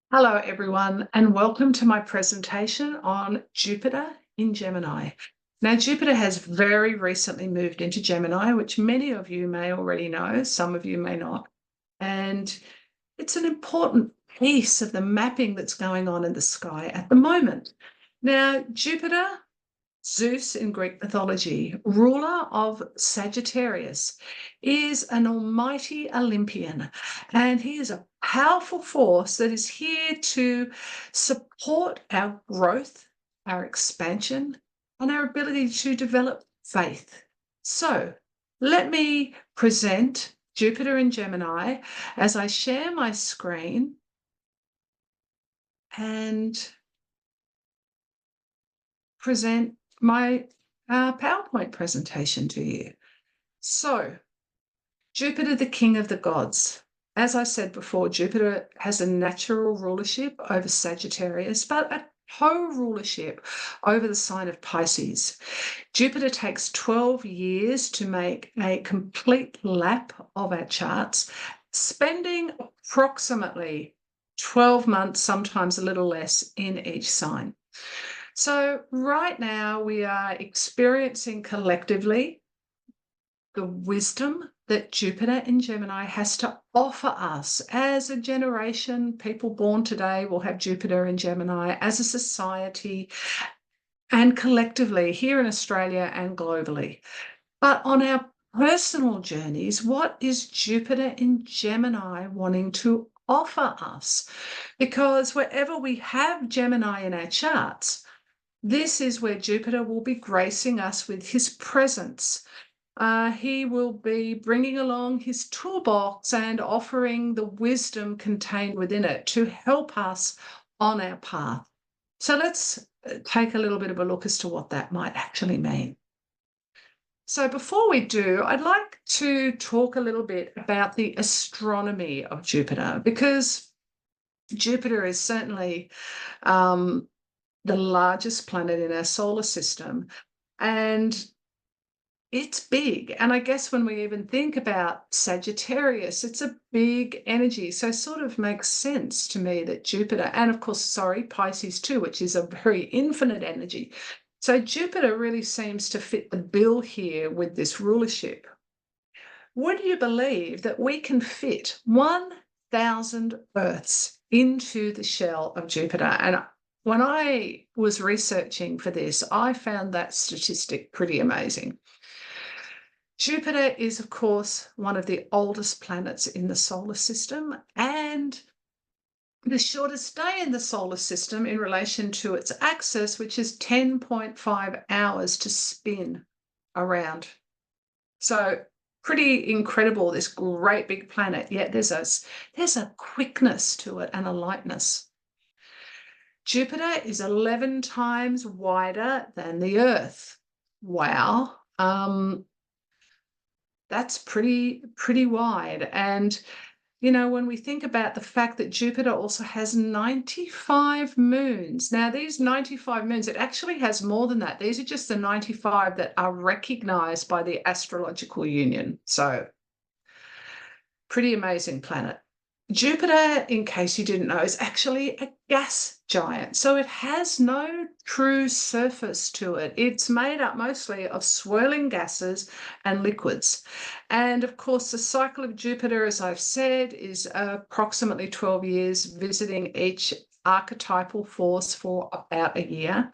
Hello, everyone, and welcome to my presentation on Jupiter in Gemini. Now, Jupiter has very recently moved into Gemini, which many of you may already know, some of you may not. And it's an important piece of the mapping that's going on in the sky at the moment. Now, Jupiter, Zeus in Greek mythology, ruler of Sagittarius, is an almighty Olympian, and he is a powerful force that is here to support our growth, our expansion, and our ability to develop faith. So, let me present Jupiter in Gemini as I share my screen and present my PowerPoint presentation to you. So, Jupiter, the king of the gods. As I said before, Jupiter has a natural rulership over Sagittarius, but a co-rulership over the sign of Pisces. Jupiter takes 12 years to make a complete lap of our charts, spending approximately 12 months, sometimes a little less, in each sign. So right now we are experiencing collectively the wisdom that Jupiter in Gemini has to offer us. As a generation, people born today will have Jupiter in Gemini, as a society, and collectively here in Australia and globally. But on our personal journeys, what is Jupiter in Gemini wanting to offer us? Because wherever we have Gemini in our charts, this is where Jupiter will be gracing us with his presence. He will be bringing along his toolbox and offering the wisdom contained within it to help us on our path. So let's take a little bit of a look as to what that might actually mean. So before we do, I'd like to talk a little bit about the astronomy of Jupiter, because Jupiter is certainly the largest planet in our solar system, and it's big. And I guess when we even think about Sagittarius, it's a big energy. So sort of makes sense to me that Jupiter, and of course, Pisces too, which is a very infinite energy. So Jupiter really seems to fit the bill here with this rulership. Would you believe that we can fit 1,000 Earths into the shell of Jupiter? And when I was researching for this, I found that statistic pretty amazing. Jupiter is, of course, one of the oldest planets in the solar system and the shortest day in the solar system in relation to its axis, which is 10.5 hours to spin around. So pretty incredible, this great big planet, yet there's a quickness to it and a lightness. Jupiter is 11 times wider than the Earth. Wow. That's pretty wide. And, you know, when we think about the fact that Jupiter also has 95 moons. Now, these 95 moons, it actually has more than that. These are just the 95 that are recognized by the Astrological Union. So, pretty amazing planet. Jupiter, in case you didn't know, is actually a gas giant. So it has no true surface to it. It's made up mostly of swirling gases and liquids. And of course, the cycle of Jupiter, as I've said, is approximately 12 years, visiting each archetypal force for about a year.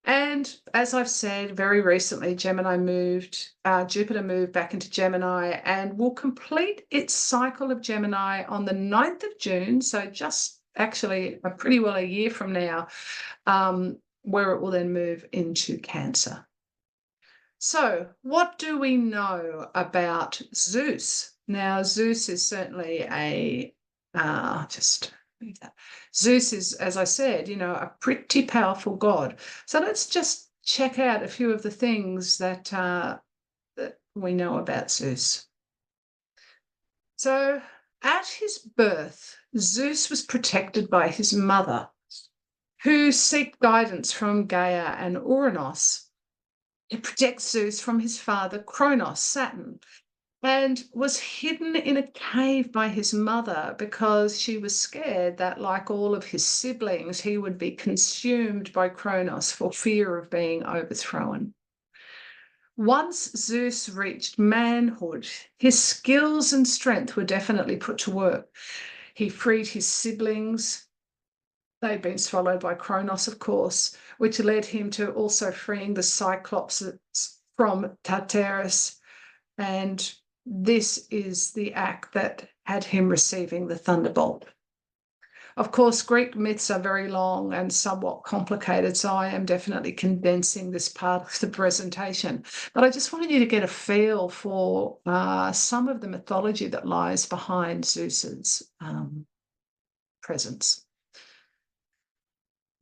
And as I've said, very recently, Jupiter moved back into Gemini and will complete its cycle of Gemini on the 9th of June. So just actually pretty well a year from now, where it will then move into Cancer. So what do we know about Zeus? Now, Zeus is certainly Zeus is, as I said, you know, a pretty powerful god. So let's just check out a few of the things that we know about Zeus. So at his birth, Zeus was protected by his mother, who seek guidance from Gaia and Uranus. It protects Zeus from his father, Kronos, Saturn. and was hidden in a cave by his mother because she was scared that, like all of his siblings, he would be consumed by Kronos for fear of being overthrown. Once Zeus reached manhood, his skills and strength were definitely put to work. He freed his siblings. They'd been swallowed by Kronos, of course, which led him to also freeing the Cyclops from Tartarus. And this is the act that had him receiving the thunderbolt. Of course, Greek myths are very long and somewhat complicated, so I am definitely condensing this part of the presentation. But I just wanted you to get a feel for some of the mythology that lies behind Zeus's presence.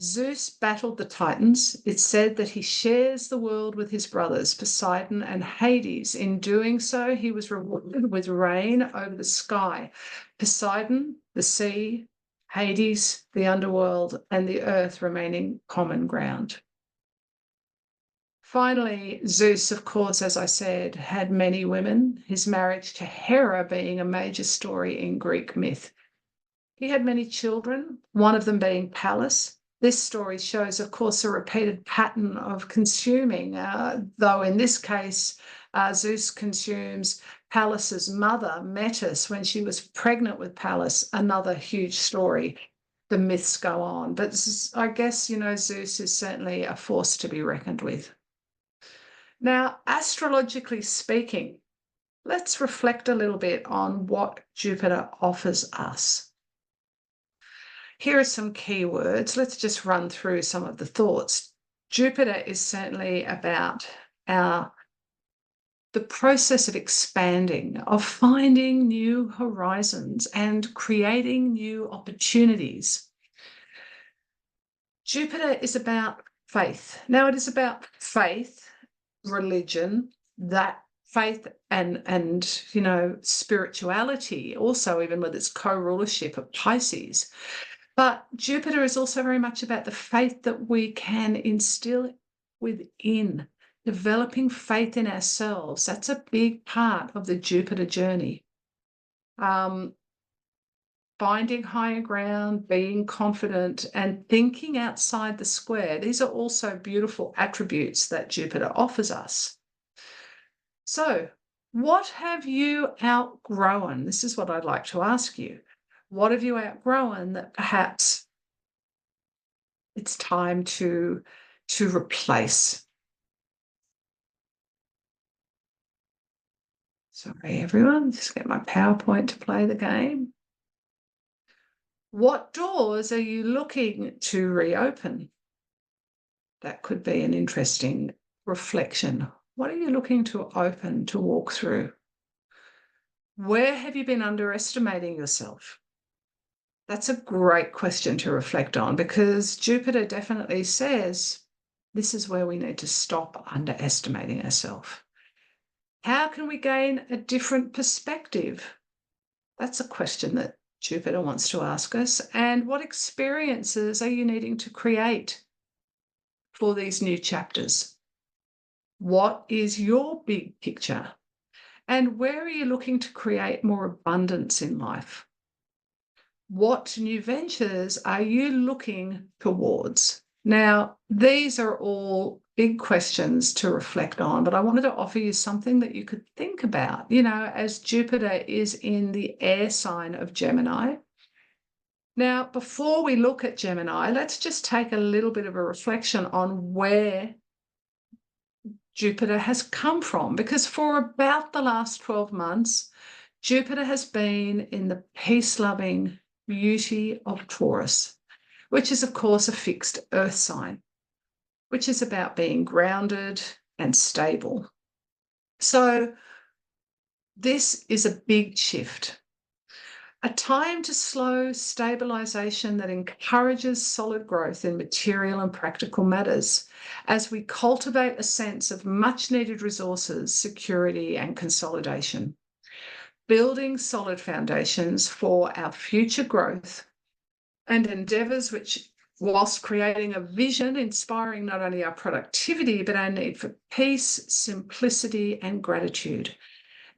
Zeus battled the Titans. It's said that he shares the world with his brothers, Poseidon and Hades. In doing so, he was rewarded with rain over the sky. Poseidon, the sea, Hades, the underworld, and the earth remaining common ground. Finally, Zeus, of course, as I said, had many women, his marriage to Hera being a major story in Greek myth. He had many children, one of them being Pallas. This story shows, of course, a repeated pattern of consuming, though in this case, Zeus consumes Pallas's mother, Metis, when she was pregnant with Pallas, another huge story. The myths go on. But I guess, Zeus is certainly a force to be reckoned with. Now, astrologically speaking, let's reflect a little bit on what Jupiter offers us. Here are some key words. Let's just run through some of the thoughts. Jupiter is certainly about the process of expanding, of finding new horizons and creating new opportunities. Jupiter is about faith. Now, it is about faith, religion, that faith and spirituality, also even with its co-rulership of Pisces. But Jupiter is also very much about the faith that we can instill within, developing faith in ourselves. That's a big part of the Jupiter journey. Finding higher ground, being confident, and thinking outside the square. These are also beautiful attributes that Jupiter offers us. So, what have you outgrown? This is what I'd like to ask you. What have you outgrown that perhaps it's time to replace? Sorry, everyone, just get my PowerPoint to play the game. What doors are you looking to reopen? That could be an interesting reflection. What are you looking to open, to walk through? Where have you been underestimating yourself? That's a great question to reflect on, because Jupiter definitely says this is where we need to stop underestimating ourselves. How can we gain a different perspective? That's a question that Jupiter wants to ask us. And what experiences are you needing to create for these new chapters? What is your big picture? And where are you looking to create more abundance in life? What new ventures are you looking towards? Now, these are all big questions to reflect on, but I wanted to offer you something that you could think about, as Jupiter is in the air sign of Gemini. Now, before we look at Gemini, let's just take a little bit of a reflection on where Jupiter has come from, because for about the last 12 months, Jupiter has been in the peace-loving beauty of Taurus, which is, of course, a fixed earth sign, which is about being grounded and stable. So this is a big shift, a time to slow stabilization that encourages solid growth in material and practical matters as we cultivate a sense of much-needed resources, security, and consolidation. Building solid foundations for our future growth and endeavours which, whilst creating a vision inspiring not only our productivity but our need for peace, simplicity and gratitude.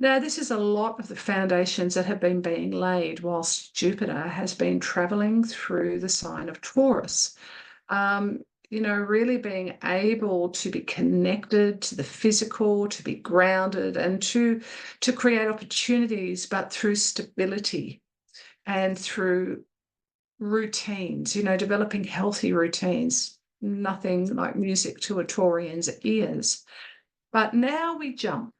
Now, this is a lot of the foundations that have been being laid whilst Jupiter has been traveling through the sign of Taurus. Really being able to be connected to the physical, to be grounded, and to create opportunities, but through stability and through routines, developing healthy routines, nothing like music to a Taurian's ears. But now we jump.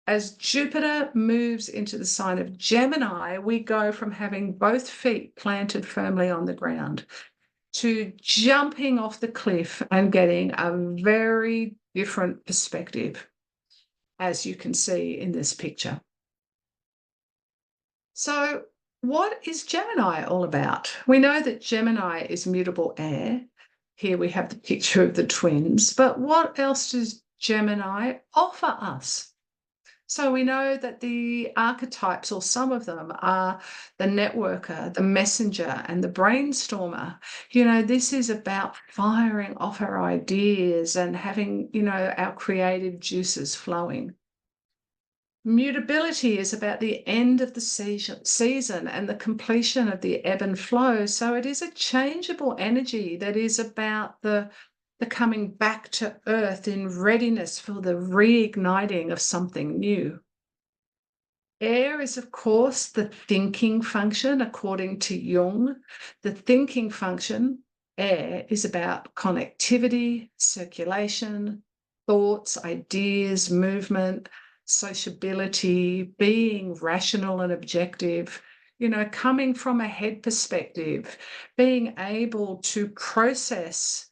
As Jupiter moves into the sign of Gemini, we go from having both feet planted firmly on the ground to jumping off the cliff and getting a very different perspective, as you can see in this picture. So, what is Gemini all about? We know that Gemini is mutable air. Here we have the picture of the twins, but what else does Gemini offer us? So we know that the archetypes, or some of them, are the networker, the messenger, and the brainstormer. This is about firing off our ideas and having, our creative juices flowing. Mutability is about the end of the season and the completion of the ebb and flow. So it is a changeable energy that is about the coming back to earth in readiness for the reigniting of something new. Air is, of course, the thinking function, according to Jung. The thinking function, air, is about connectivity, circulation, thoughts, ideas, movement, sociability, being rational and objective, coming from a head perspective, being able to process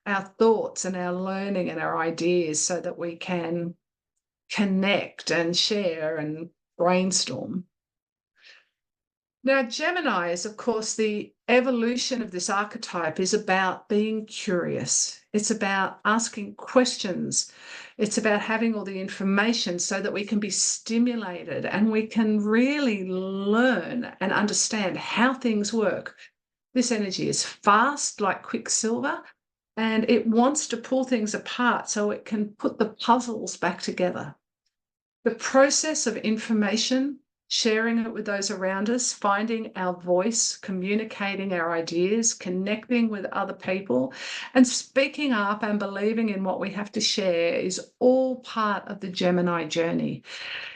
our thoughts and our learning and our ideas so that we can connect and share and brainstorm. Now, Gemini is, of course, the evolution of this archetype is about being curious. It's about asking questions. It's about having all the information so that we can be stimulated and we can really learn and understand how things work. This energy is fast, like quicksilver, and it wants to pull things apart so it can put the puzzles back together. The process of information, sharing it with those around us, finding our voice, communicating our ideas, connecting with other people, and speaking up and believing in what we have to share is all part of the Gemini journey.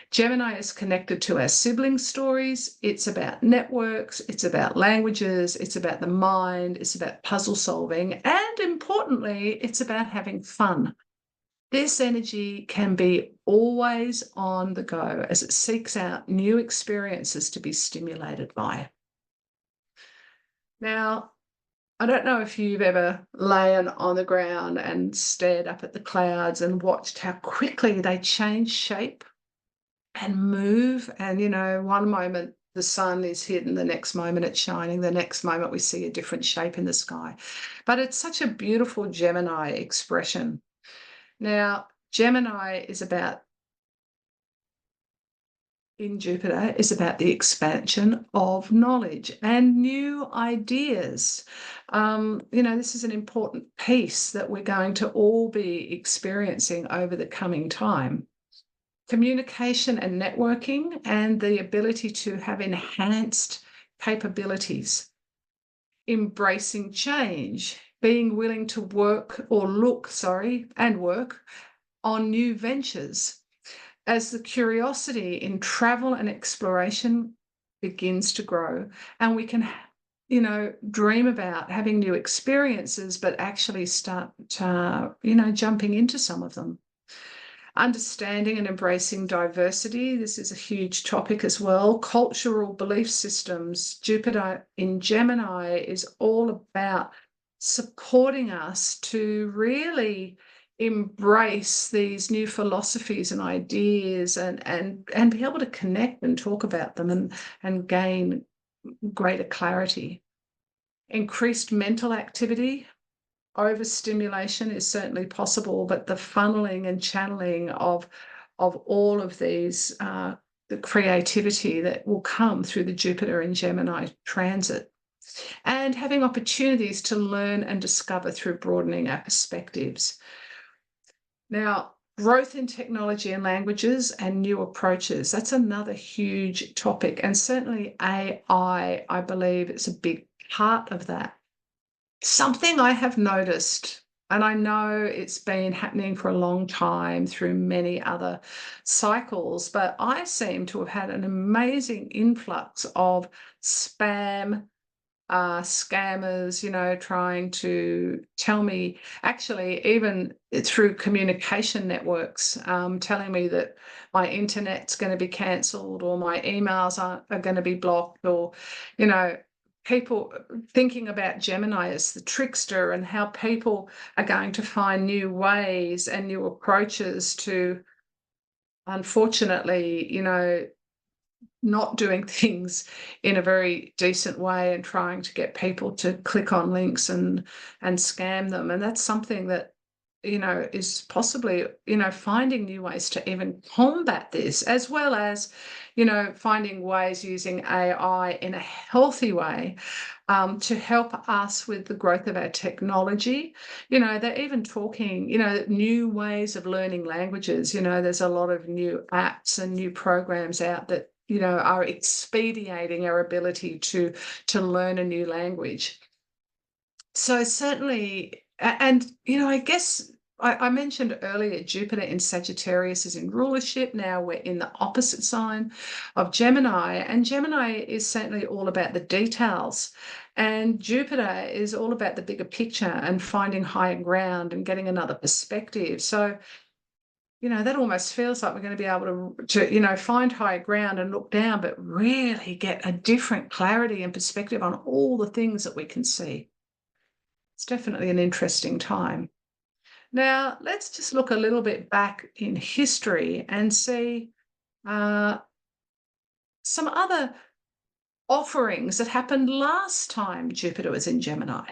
Gemini is connected to our sibling stories. It's about networks. It's about languages. It's about the mind. It's about puzzle solving. And importantly, it's about having fun. This energy can be always on the go as it seeks out new experiences to be stimulated by. Now, I don't know if you've ever lain on the ground and stared up at the clouds and watched how quickly they change shape and move. And, one moment the sun is hidden, the next moment it's shining, the next moment we see a different shape in the sky. But it's such a beautiful Gemini expression. Now, Gemini is about, in Jupiter, is about the expansion of knowledge and new ideas. This is an important piece that we're going to all be experiencing over the coming time. Communication and networking and the ability to have enhanced capabilities. Embracing change, being willing to work on new ventures. As the curiosity in travel and exploration begins to grow, and we can, dream about having new experiences, but actually start, jumping into some of them. Understanding and embracing diversity. This is a huge topic as well. Cultural belief systems. Jupiter in Gemini is all about supporting us to really embrace these new philosophies and ideas and be able to connect and talk about them and gain greater clarity. Increased mental activity. Overstimulation is certainly possible, but the funneling and channeling of all of these, the creativity that will come through the Jupiter and Gemini transit, and having opportunities to learn and discover through broadening our perspectives. Now, Growth in technology and languages and new approaches. That's another huge topic. And certainly AI, I believe, is a big part of that. Something I have noticed, and I know it's been happening for a long time through many other cycles, but I seem to have had an amazing influx of spam scammers, trying to tell me, actually, even through communication networks, telling me that my internet's going to be cancelled or my emails are going to be blocked, or, people thinking about Gemini as the trickster, and how people are going to find new ways and new approaches to, unfortunately, not doing things in a very decent way and trying to get people to click on links and scam them. And that's something that, is possibly, finding new ways to even combat this, as well as, finding ways using AI in a healthy way to help us with the growth of our technology. They're even talking, new ways of learning languages. There's a lot of new apps and new programs out that, are expediting our ability to learn a new language. So certainly, and, I guess I mentioned earlier, Jupiter in Sagittarius is in rulership. Now we're in the opposite sign of Gemini, and Gemini is certainly all about the details. And Jupiter is all about the bigger picture and finding higher ground and getting another perspective. So, that almost feels like we're going to be able to find higher ground and look down, but really get a different clarity and perspective on all the things that we can see. It's definitely an interesting time. Now, let's just look a little bit back in history and see some other offerings that happened last time Jupiter was in Gemini.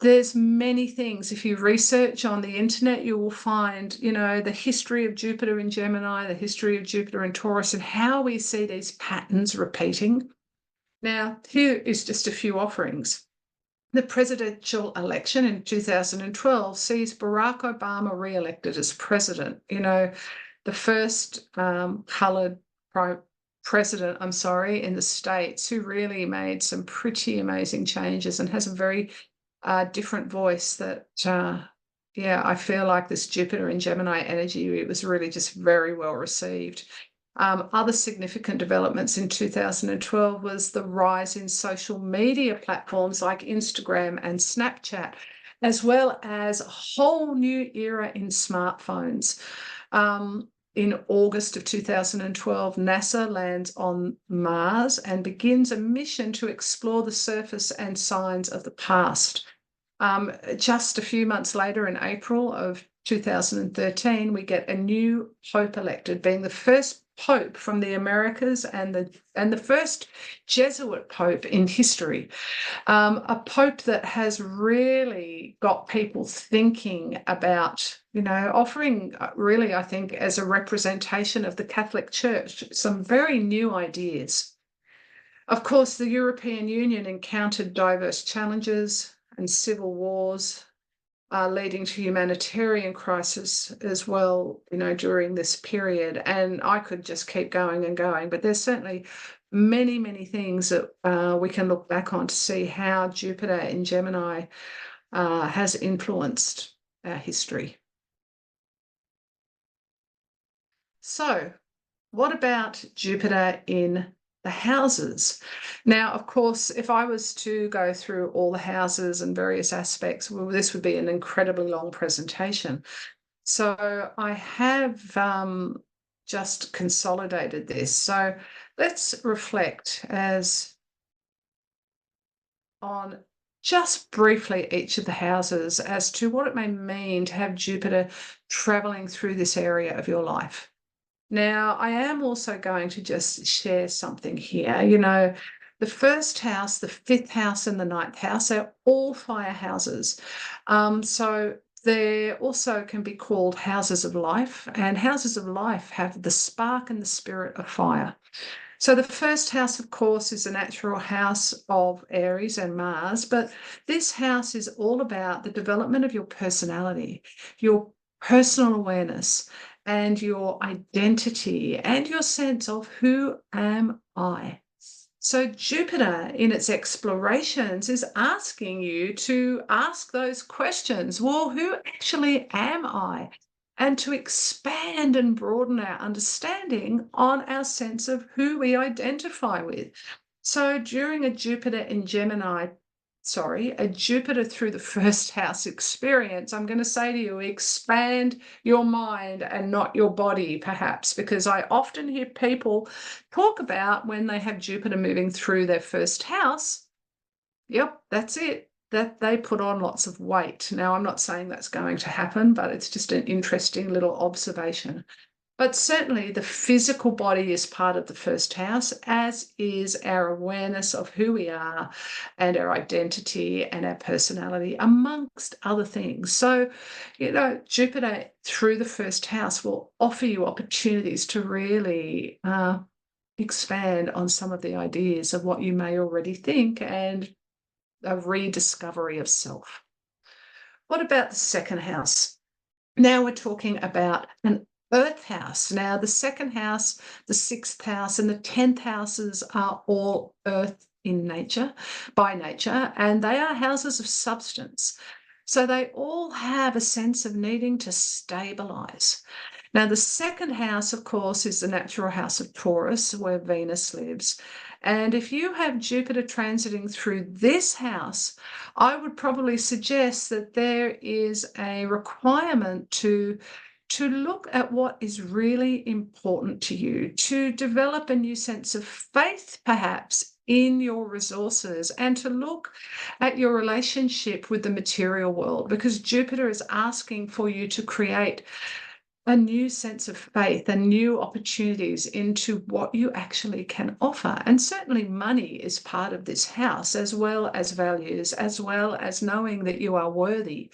There's many things. If you research on the internet, you will find, the history of Jupiter in Gemini, the history of Jupiter in Taurus, and how we see these patterns repeating. Now, here is just a few offerings. The presidential election in 2012 sees Barack Obama re-elected as president. The first coloured president, in the States, who really made some pretty amazing changes and has a very different voice that, I feel like this Jupiter in Gemini energy, it was really just very well received. Other significant developments in 2012 was the rise in social media platforms like Instagram and Snapchat, as well as a whole new era in smartphones. In August of 2012, NASA lands on Mars and begins a mission to explore the surface and signs of the past. Just a few months later, in April of 2013, we get a new pope elected, being the first pope from the Americas and the first Jesuit pope in history. A pope that has really got people thinking about, offering really, I think, as a representation of the Catholic Church, some very new ideas. Of course, the European Union encountered diverse challenges and civil wars, leading to humanitarian crisis as well, during this period. And I could just keep going and going, but there's certainly many, many things that we can look back on to see how Jupiter in Gemini has influenced our history. So, what about Jupiter in the houses? Now, of course, if I was to go through all the houses and various aspects, well, this would be an incredibly long presentation. So I have just consolidated this. So let's reflect on just briefly each of the houses as to what it may mean to have Jupiter traveling through this area of your life. Now, I am also going to just share something here. The first house, the fifth house, and the ninth house are all fire houses. So they also can be called houses of life, and houses of life have the spark and the spirit of fire. So the first house, of course, is the natural house of Aries and Mars, but this house is all about the development of your personality, your personal awareness and your identity and your sense of who am I. So Jupiter in its explorations is asking you to ask those questions. Well, who actually am I? And to expand and broaden our understanding on our sense of who we identify with. So during a Jupiter in Gemini, a Jupiter through the first house experience, I'm going to say to you, expand your mind and not your body, perhaps, because I often hear people talk about when they have Jupiter moving through their first house. Yep, that's it. That they put on lots of weight. Now, I'm not saying that's going to happen, but it's just an interesting little observation. But certainly the physical body is part of the first house, as is our awareness of who we are and our identity and our personality, amongst other things. So, Jupiter through the first house will offer you opportunities to really expand on some of the ideas of what you may already think and a rediscovery of self. What about the second house? Now we're talking about an Earth house. Now, the second house, the sixth house, and the 10th houses are all Earth in nature, by nature, and they are houses of substance. So they all have a sense of needing to stabilize. Now, the second house, of course, is the natural house of Taurus, where Venus lives. And if you have Jupiter transiting through this house, I would probably suggest that there is a requirement to look at what is really important to you, to develop a new sense of faith, perhaps, in your resources, and to look at your relationship with the material world, because Jupiter is asking for you to create a new sense of faith and new opportunities into what you actually can offer. And certainly money is part of this house, as well as values, as well as knowing that you are worthy.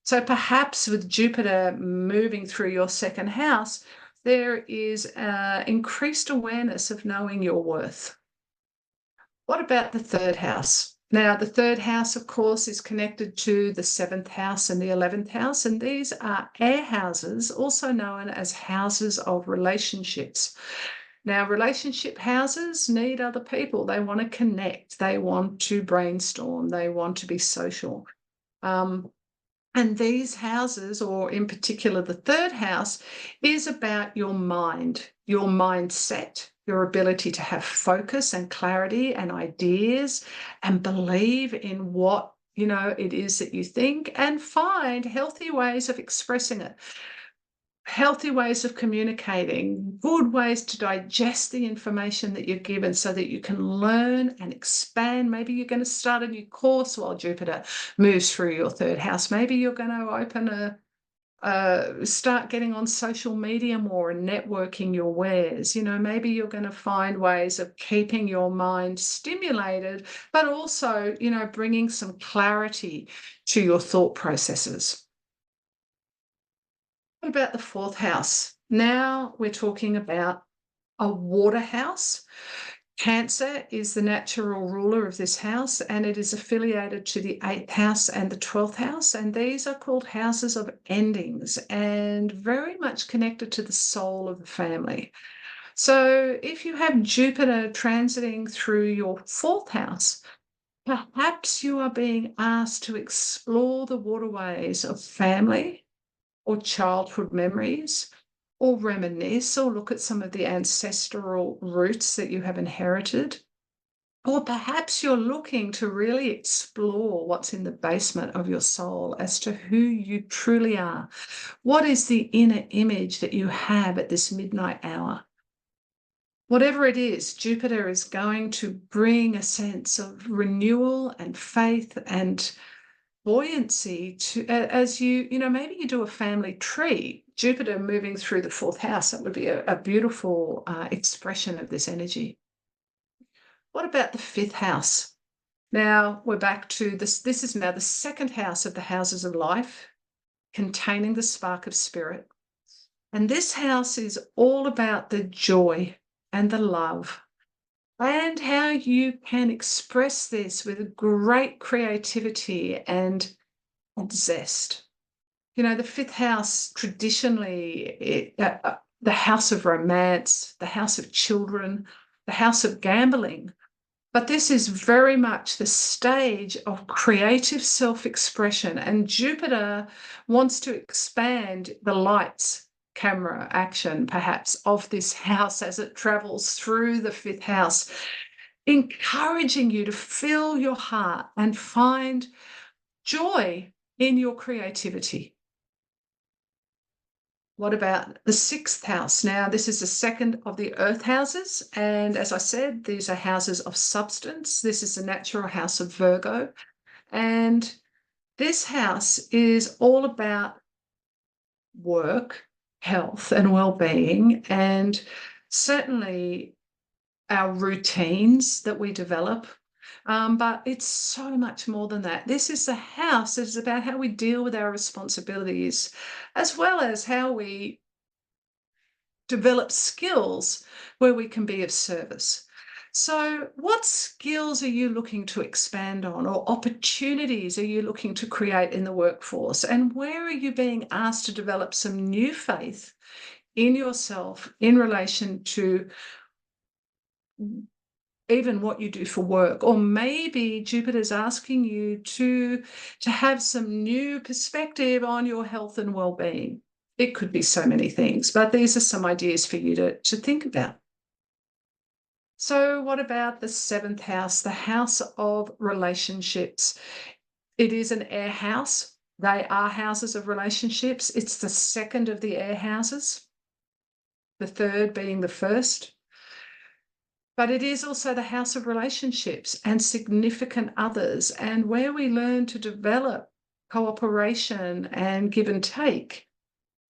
So perhaps with Jupiter moving through your second house, there is increased awareness of knowing your worth. What about the third house? Now, the third house, of course, is connected to the 7th house and the 11th house, and these are air houses, also known as houses of relationships. Now, relationship houses need other people. They want to connect. They want to brainstorm. They want to be social. And these houses, or in particular the third house, is about your mind, your mindset, your ability to have focus and clarity and ideas and believe in what it is that you think and find healthy ways of expressing it. Healthy ways of communicating, good ways to digest the information that you're given so that you can learn and expand. Maybe you're going to start a new course while Jupiter moves through your third house. Maybe you're going to open start getting on social media more and networking your wares. Maybe you're going to find ways of keeping your mind stimulated, but also, bringing some clarity to your thought processes. What about the fourth house? Now we're talking about a water house. Cancer is the natural ruler of this house, and it is affiliated to the 8th house and the 12th house. And these are called houses of endings and very much connected to the soul of the family. So if you have Jupiter transiting through your 4th house, perhaps you are being asked to explore the waterways of family, or childhood memories, or reminisce, or look at some of the ancestral roots that you have inherited. Or perhaps you're looking to really explore what's in the basement of your soul as to who you truly are. What is the inner image that you have at this midnight hour? Whatever it is, Jupiter is going to bring a sense of renewal and faith and buoyancy to as maybe you do a family tree. Jupiter moving through the 4th house, that would be a beautiful expression of this energy. What about the 5th house? Now we're back to this is now the 2nd house of the houses of life, containing the spark of spirit. And this house is all about the joy and the love and how you can express this with great creativity and zest. the fifth house traditionally, the house of romance, the house of children, the house of gambling. But this is very much the stage of creative self-expression, and Jupiter wants to expand the lights, camera, action, perhaps, of this house as it travels through the fifth house, encouraging you to fill your heart and find joy in your creativity. What about the sixth house? Now, this is the second of the earth houses. And as I said, these are houses of substance. This is the natural house of Virgo. And this house is all about work, health, and well-being, and certainly our routines that we develop. But it's so much more than that. This is the house that is about how we deal with our responsibilities, as well as how we develop skills where we can be of service. So what skills are you looking to expand on, or opportunities are you looking to create in the workforce? And where are you being asked to develop some new faith in yourself in relation to even what you do for work? Or maybe Jupiter's asking you to have some new perspective on your health and well-being. It could be so many things, but these are some ideas for you to think about. So what about the seventh house, the house of relationships? It is an air house. They are houses of relationships. It's the second of the air houses, the third being the first. But it is also the house of relationships and significant others, and where we learn to develop cooperation and give and take,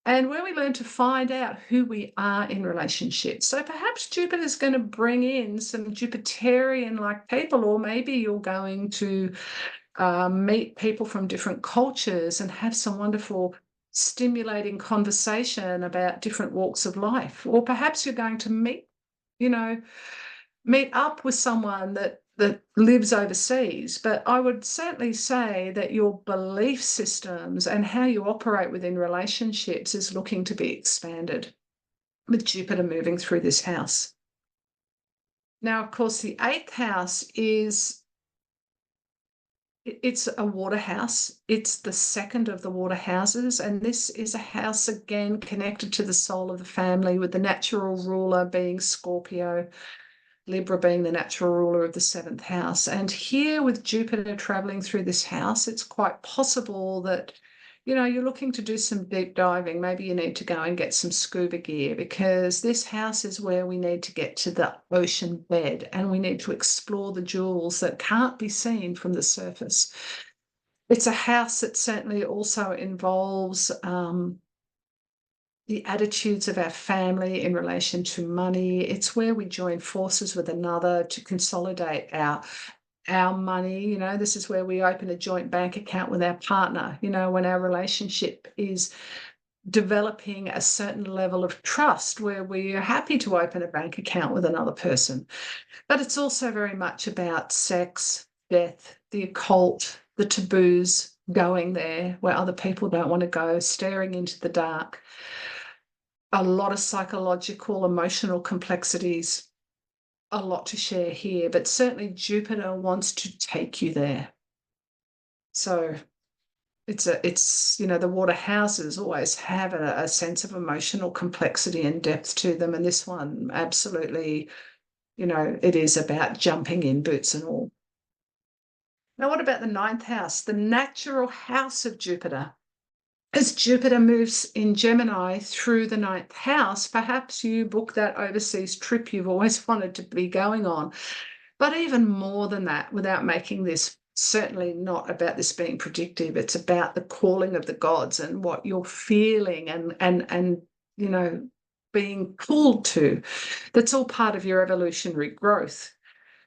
and where we learn to find out who we are in relationships. So perhaps Jupiter is going to bring in some Jupiterian-like people, or maybe you're going to meet people from different cultures and have some wonderful stimulating conversation about different walks of life. Or perhaps you're going to meet up with someone that lives overseas. But I would certainly say that your belief systems and how you operate within relationships is looking to be expanded with Jupiter moving through this house. Now, of course, the eighth house it's a water house. It's the second of the water houses, and this is a house, again, connected to the soul of the family, with the natural ruler being Scorpio, Libra being the natural ruler of the seventh house. And here, with Jupiter traveling through this house, it's quite possible that, you're looking to do some deep diving. Maybe you need to go and get some scuba gear, because this house is where we need to get to the ocean bed and we need to explore the jewels that can't be seen from the surface. It's a house that certainly also involves the attitudes of our family in relation to money. It's where we join forces with another to consolidate our money. This is where we open a joint bank account with our partner, when our relationship is developing a certain level of trust, where we are happy to open a bank account with another person. But it's also very much about sex, death, the occult, the taboos, going there where other people don't want to go, staring into the dark. A lot of psychological, emotional complexities, a lot to share here, but certainly Jupiter wants to take you there. So it's the water houses always have a sense of emotional complexity and depth to them, and this one absolutely, it is about jumping in, boots and all. Now, what about the ninth house, the natural house of Jupiter? As Jupiter moves in Gemini through the ninth house, perhaps you book that overseas trip you've always wanted to be going on. But even more than that, without making this certainly not about this being predictive, it's about the calling of the gods and what you're feeling and being pulled to. That's all part of your evolutionary growth.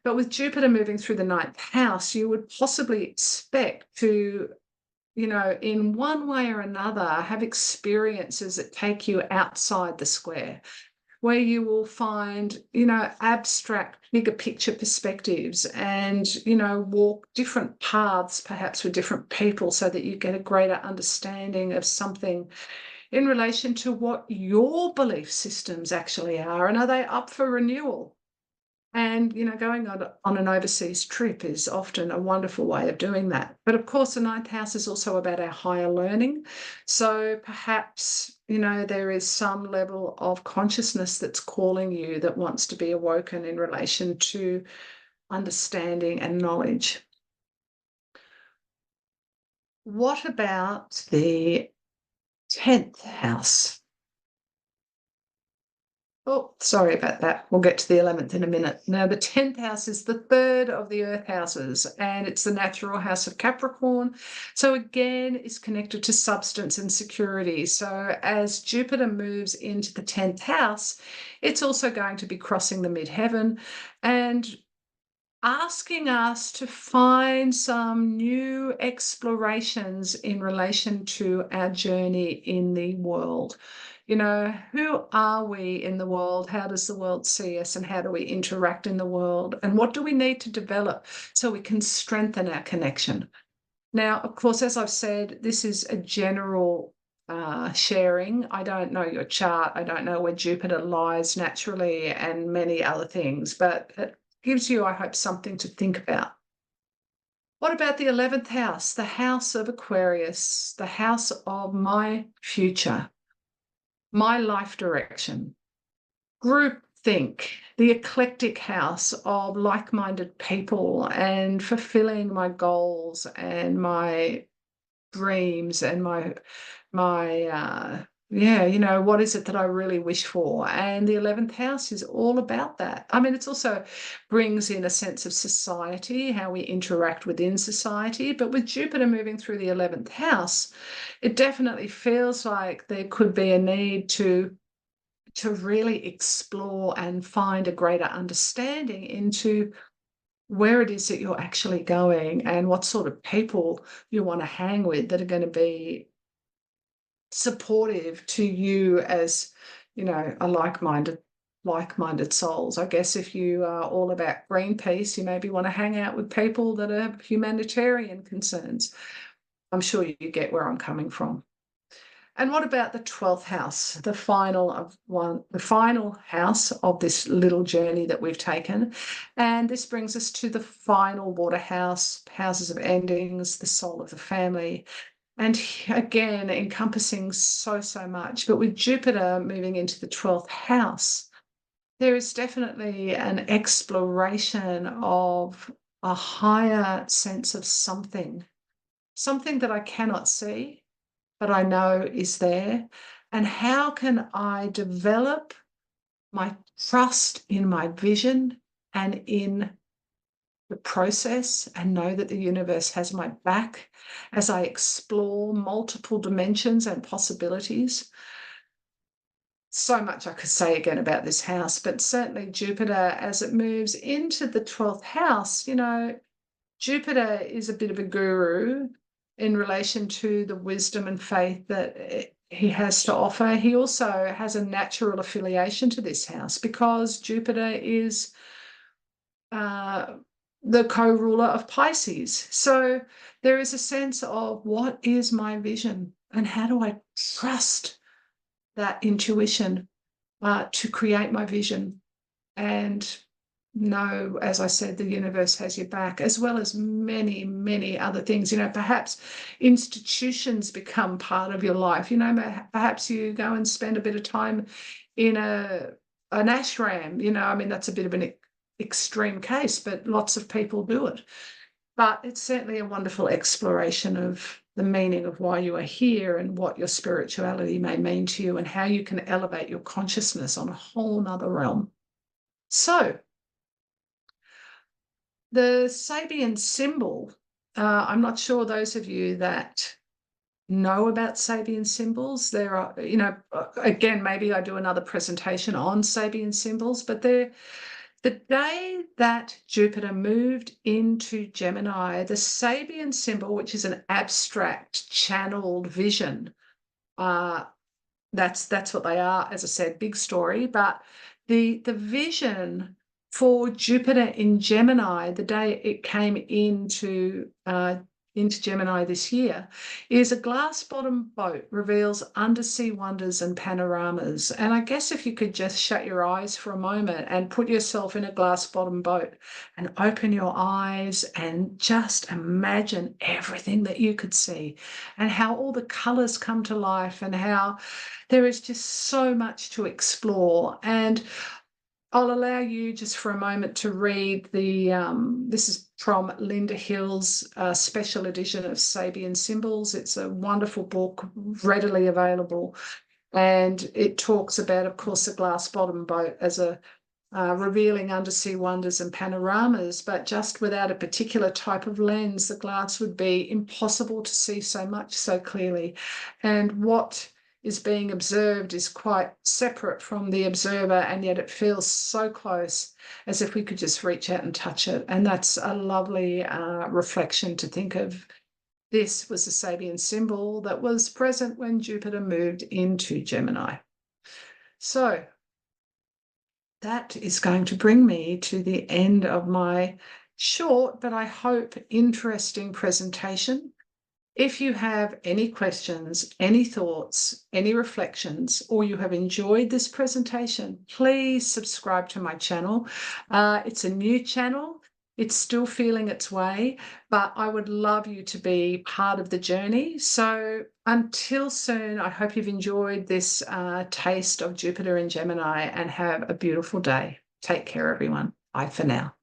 But with Jupiter moving through the ninth house, you would possibly expect to, in one way or another, have experiences that take you outside the square. where you will find, abstract, bigger picture perspectives and, walk different paths, perhaps with different people, so that you get a greater understanding of something in relation to what your belief systems actually are, and are they up for renewal? And, going on an overseas trip is often a wonderful way of doing that. But of course, the ninth house is also about our higher learning. So perhaps, there is some level of consciousness that's calling you, that wants to be awoken in relation to understanding and knowledge. What about the 10th house? Oh, sorry about that. We'll get to the 11th in a minute. Now, the 10th house is the third of the earth houses, and it's the natural house of Capricorn. So again, it's connected to substance and security. So as Jupiter moves into the 10th house, it's also going to be crossing the midheaven and asking us to find some new explorations in relation to our journey in the world. Who are we in the world? How does the world see us, and how do we interact in the world? And what do we need to develop so we can strengthen our connection? Now, of course, as I've said, this is a general sharing. I don't know your chart. I don't know where Jupiter lies naturally and many other things, but it gives you, I hope, something to think about. What about the 11th house, the house of Aquarius, the house of my future, my life direction, group think, the eclectic house of like-minded people and fulfilling my goals and my dreams and what is it that I really wish for? And the 11th house is all about that. I mean, it also brings in a sense of society, how we interact within society. But with Jupiter moving through the 11th house, it definitely feels like there could be a need to really explore and find a greater understanding into where it is that you're actually going and what sort of people you want to hang with that are going to be supportive to you as, a like-minded souls. I guess if you are all about Greenpeace, you maybe want to hang out with people that are humanitarian concerns. I'm sure you get where I'm coming from. And what about the 12th house, the final house of this little journey that we've taken? And this brings us to the final water house, houses of endings, the soul of the family. And again, encompassing so much. But with Jupiter moving into the 12th house, there is definitely an exploration of a higher sense of something that I cannot see, but I know is there. And how can I develop my trust in my vision and in the process, and know that the universe has my back as I explore multiple dimensions and possibilities? So much I could say again about this house, but certainly Jupiter, as it moves into the 12th house, Jupiter is a bit of a guru in relation to the wisdom and faith that he has to offer. He also has a natural affiliation to this house because Jupiter is the co-ruler of Pisces. So there is a sense of what is my vision and how do I trust that intuition to create my vision and know, as I said, the universe has your back, as well as many other things. Perhaps institutions become part of your life. Perhaps you go and spend a bit of time in an ashram. I mean, that's a bit of an extreme case, but lots of people do it. But it's certainly a wonderful exploration of the meaning of why you are here and what your spirituality may mean to you and how you can elevate your consciousness on a whole nother realm. So the Sabian symbol, I'm not sure those of you that know about Sabian symbols, there are, again, maybe I do another presentation on Sabian symbols, but the day that Jupiter moved into Gemini, the Sabian symbol, which is an abstract channeled vision, that's what they are, as I said, big story. But the vision for Jupiter in Gemini, the day it came into Gemini this year, is a glass-bottom boat reveals undersea wonders and panoramas. And I guess if you could just shut your eyes for a moment and put yourself in a glass-bottom boat and open your eyes and just imagine everything that you could see and how all the colors come to life and how there is just so much to explore. And I'll allow you just for a moment to read this is from Linda Hill's special edition of Sabian Symbols. It's a wonderful book, readily available. And it talks about, of course, the glass bottom boat as a revealing undersea wonders and panoramas, but just without a particular type of lens, the glass would be impossible to see so much so clearly. And what is being observed is quite separate from the observer, and yet it feels so close, as if we could just reach out and touch it. And that's a lovely reflection to think of. This was a Sabian symbol that was present when Jupiter moved into Gemini. So that is going to bring me to the end of my short, but I hope interesting presentation. If you have any questions, any thoughts, any reflections, or you have enjoyed this presentation, please subscribe to my channel. It's a new channel. It's still feeling its way, but I would love you to be part of the journey. So until soon, I hope you've enjoyed this taste of Jupiter in Gemini and have a beautiful day. Take care, everyone. Bye for now.